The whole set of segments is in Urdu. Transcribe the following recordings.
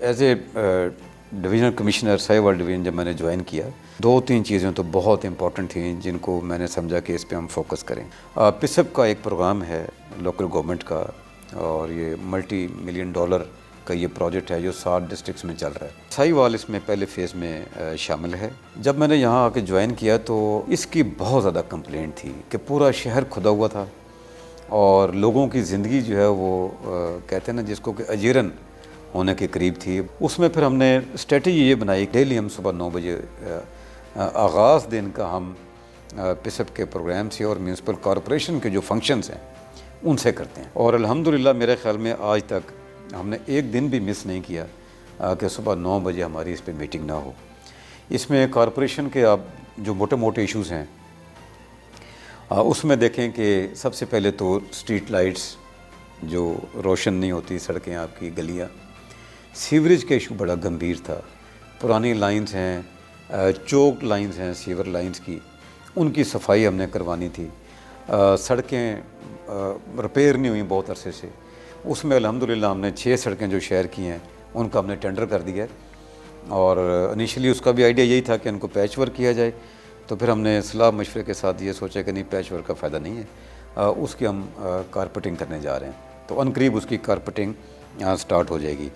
As a divisional commissioner Sahiwal division جب میں نے جوائن کیا 2-3 چیزیں تو بہت امپورٹنٹ تھیں جن کو میں نے سمجھا کہ اس پہ ہم فوکس کریں۔ پسب کا ایک پروگرام ہے لوکل گورنمنٹ کا، اور یہ ملٹی ملین ڈالر کا یہ پروجیکٹ ہے جو 7 ڈسٹرکٹس میں چل رہا ہے۔ ساہیوال اس میں پہلے فیز میں شامل ہے۔ جب میں نے یہاں آ کے جوائن کیا تو اس کی بہت زیادہ کمپلینٹ تھی کہ پورا شہر کھدا ہوا تھا اور لوگوں کی زندگی جو ہے وہ کہتے ہیں نا جس کو کہ اجیرن ہونے کے قریب تھی۔ اس میں پھر ہم نے اسٹریٹجی یہ بنائی کہ ڈیلی ہم صبح 9 بجے آغاز دن کا ہم پسب کے پروگرام سے اور میونسپل کارپوریشن کے جو فنکشنز ہیں ان سے کرتے ہیں، اور الحمدللہ میرے خیال میں آج تک ہم نے ایک دن بھی مس نہیں کیا کہ صبح 9 بجے ہماری اس پہ میٹنگ نہ ہو۔ اس میں کارپوریشن کے آپ جو موٹے موٹے ایشوز ہیں اس میں دیکھیں کہ سب سے پہلے تو اسٹریٹ لائٹس جو روشن نہیں ہوتی، سڑکیں آپ کی گلیاں، سیوریج کا ایشو بڑا گمبھیر تھا۔ پرانی لائنز ہیں، چوک لائنز ہیں سیور لائنز کی، ان کی صفائی ہم نے کروانی تھی۔ سڑکیں ریپیئر نہیں ہوئیں بہت عرصے سے، اس میں الحمدللہ ہم نے 6 سڑکیں جو شہر کی ہیں ان کا ہم نے ٹینڈر کر دیا ہے، اور انیشلی اس کا بھی آئیڈیا یہی تھا کہ ان کو پیچ ورک کیا جائے، تو پھر ہم نے صلاح مشورے کے ساتھ یہ سوچا کہ نہیں، پیچ ورک کا فائدہ نہیں ہے، اس کی ہم کارپیٹنگ کرنے جا رہے ہیں، تو ان قریب اس کی کارپیٹنگ سٹارٹ ہو جائے گی۔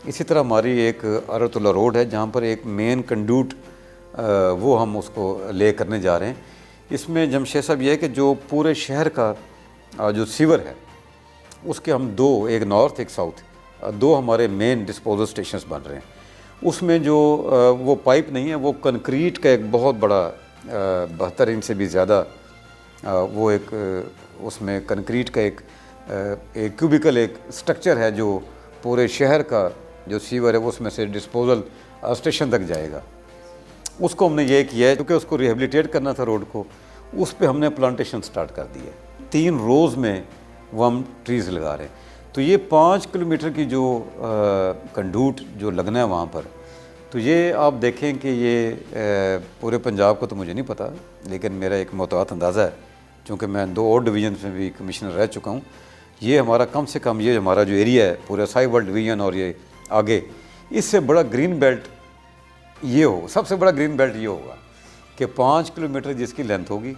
اسی طرح ہماری ایک ارت اللہ روڈ ہے جہاں پر ایک مین کنڈیوٹ وہ ہم اس کو لے کرنے جا رہے ہیں۔ اس میں جمشید صاحب یہ ہے کہ جو پورے شہر کا جو سیور ہے اس کے ہم 2، ایک نارتھ ایک ساؤتھ، 2 ہمارے مین ڈسپوزل سٹیشنز بن رہے ہیں۔ اس میں جو وہ پائپ نہیں ہے، وہ کنکریٹ کا ایک بہت بڑا 72 انچ سے بھی زیادہ وہ ایک اس میں کنکریٹ کا ایک کیوبیکل ایک سٹرکچر ہے جو پورے شہر کا جو سیور ہے اس میں سے ڈسپوزل اسٹیشن تک جائے گا۔ اس کو ہم نے یہ کیا ہے کیونکہ اس کو ریہیبلیٹیٹ کرنا تھا روڈ کو، اس پہ ہم نے پلانٹیشن سٹارٹ کر دی ہے۔ 3 روز میں وہ ہم ٹریز لگا رہے ہیں، تو یہ 5 کلومیٹر کی جو کنڈوٹ جو لگنا ہے وہاں پر، تو یہ آپ دیکھیں کہ یہ پورے پنجاب کو تو مجھے نہیں پتہ، لیکن میرا ایک محتاط اندازہ ہے چونکہ میں 2 اور ڈویژنس میں بھی کمشنر رہ چکا ہوں، یہ ہمارا کم سے کم یہ ہمارا جو ایریا ہے پورے ساہیوال ڈویژن اور یہ آگے، اس سے بڑا گرین بیلٹ یہ ہوگا، سب سے بڑا گرین بیلٹ یہ ہوگا کہ 5 کلومیٹر جس کی لینتھ ہوگی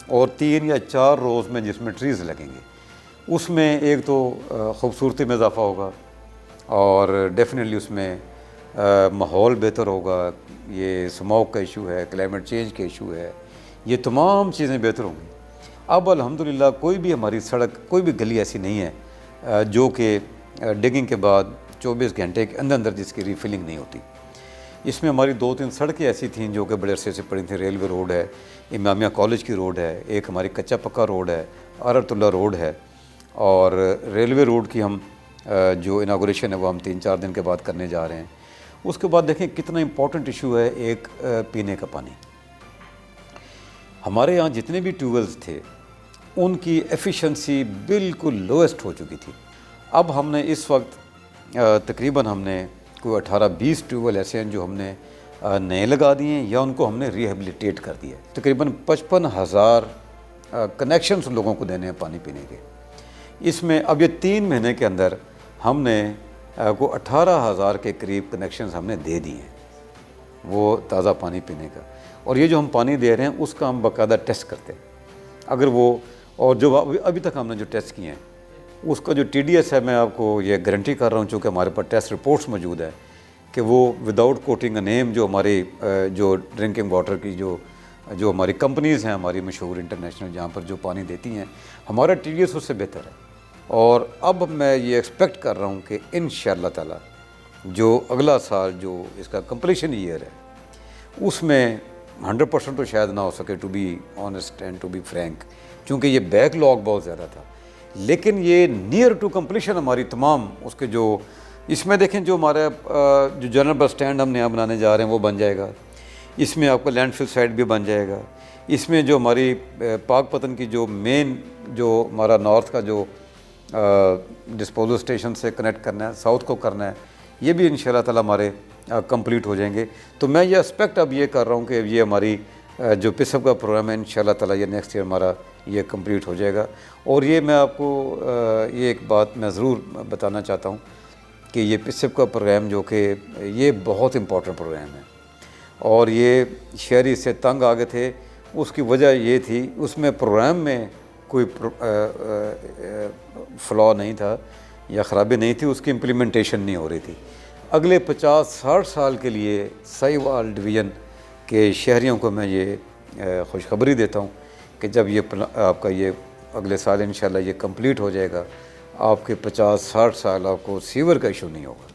اور 3 یا 4 روز میں جس میں ٹریز لگیں گے، اس میں ایک تو خوبصورتی میں اضافہ ہوگا، اور ڈیفینیٹلی اس میں ماحول بہتر ہوگا۔ یہ اسموک کا ایشو ہے، کلائمیٹ چینج کا ایشو ہے، یہ تمام چیزیں بہتر ہوں گی۔ اب الحمدللہ کوئی بھی ہماری سڑک، کوئی بھی گلی ایسی نہیں ہے جو کہ ڈگنگ کے بعد 24 گھنٹے کے اندر جس کی ریفلنگ نہیں ہوتی۔ اس میں ہماری 2-3 سڑکیں ایسی تھیں جو کہ بڑے عرصے سے پڑی تھیں۔ ریلوے روڈ ہے، امامیہ کالج کی روڈ ہے، ایک ہماری کچا پکا روڈ ہے، ارت اللہ روڈ ہے، اور ریلوے روڈ کی ہم جو اناگوریشن ہے وہ ہم 3-4 دن کے بعد کرنے جا رہے ہیں۔ اس کے بعد دیکھیں کتنا امپورٹنٹ ایشو ہے ایک پینے کا پانی۔ ہمارے یہاں جتنے بھی ٹیوب ویلز تھے ان کی ایفیشنسی بالکل لویسٹ ہو چکی تھی۔ اب ہم نے اس وقت تقریباً ہم نے کوئی 18-20 ٹیوب ویل ایسے ہیں جو ہم نے نئے لگا دیے ہیں یا ان کو ہم نے ریہیبلیٹیٹ کر دیا ہے۔ تقریباً 55,000 کنیکشنز لوگوں کو دینے ہیں پانی پینے کے۔ اس میں اب یہ 3 مہینے کے اندر ہم نے کو 18,000 کے قریب کنیکشنز ہم نے دے دیے ہیں وہ تازہ پانی پینے کا، اور یہ جو ہم پانی دے رہے ہیں اس کا ہم باقاعدہ ٹیسٹ کرتے ہیں۔ اگر وہ، اور جو ابھی تک ہم نے جو ٹیسٹ کیے ہیں اس کا جو ٹی ڈی ایس ہے، میں آپ کو یہ گارنٹی کر رہا ہوں چونکہ ہمارے پاس ٹیسٹ رپورٹس موجود ہے کہ وہ وداؤٹ کوٹنگ اے نیم جو ہماری جو ڈرنکنگ واٹر کی جو ہماری کمپنیز ہیں ہماری مشہور انٹرنیشنل جہاں پر جو پانی دیتی ہیں، ہمارا ٹی ڈی ایس اس سے بہتر ہے۔ اور اب میں یہ ایکسپیکٹ کر رہا ہوں کہ انشاءاللہ تعالی جو اگلا سال جو اس کا کمپلیشن ایئر ہے اس میں 100% تو شاید نہ ہو سکے، to be honest and to be frank, چونکہ یہ بیک لاگ بہت زیادہ تھا، لیکن یہ نیئر ٹو کمپلیشن ہماری تمام اس کے جو اس میں دیکھیں جو ہمارا جو جنرل بس اسٹینڈ ہم نیا بنانے جا رہے ہیں وہ بن جائے گا، اس میں آپ کا لینڈ فل سائٹ بھی بن جائے گا، اس میں جو ہماری پاک پتن کی جو مین جو ہمارا نارتھ کا جو ڈسپوزل اسٹیشن سے کنیکٹ کرنا ہے، ساؤتھ کو کرنا ہے، یہ بھی انشاءاللہ تعالی ہمارے کمپلیٹ ہو جائیں گے۔ تو میں یہ ایکسپیکٹ اب یہ کر رہا ہوں کہ یہ ہماری جو پسب کا پروگرام ہے انشاءاللہ تعالی یہ نیکسٹ ایئر ہمارا یہ کمپلیٹ ہو جائے گا۔ اور یہ میں آپ کو یہ ایک بات میں ضرور بتانا چاہتا ہوں کہ یہ پسپ کا پروگرام جو کہ یہ بہت امپورٹنٹ پروگرام ہے، اور یہ شہری سے تنگ آ گئے تھے. اس کی وجہ یہ تھی اس میں پروگرام میں کوئی فلا نہیں تھا یا خرابی نہیں تھی، اس کی امپلیمنٹیشن نہیں ہو رہی تھی. اگلے 50-60 سال کے لیے سہیوال ڈویژن کے شہریوں کو میں یہ خوشخبری دیتا ہوں کہ جب یہ آپ کا یہ اگلے سال انشاءاللہ یہ کمپلیٹ ہو جائے گا، آپ کے 50-60 سال آپ کو سیور کا ایشو نہیں ہوگا.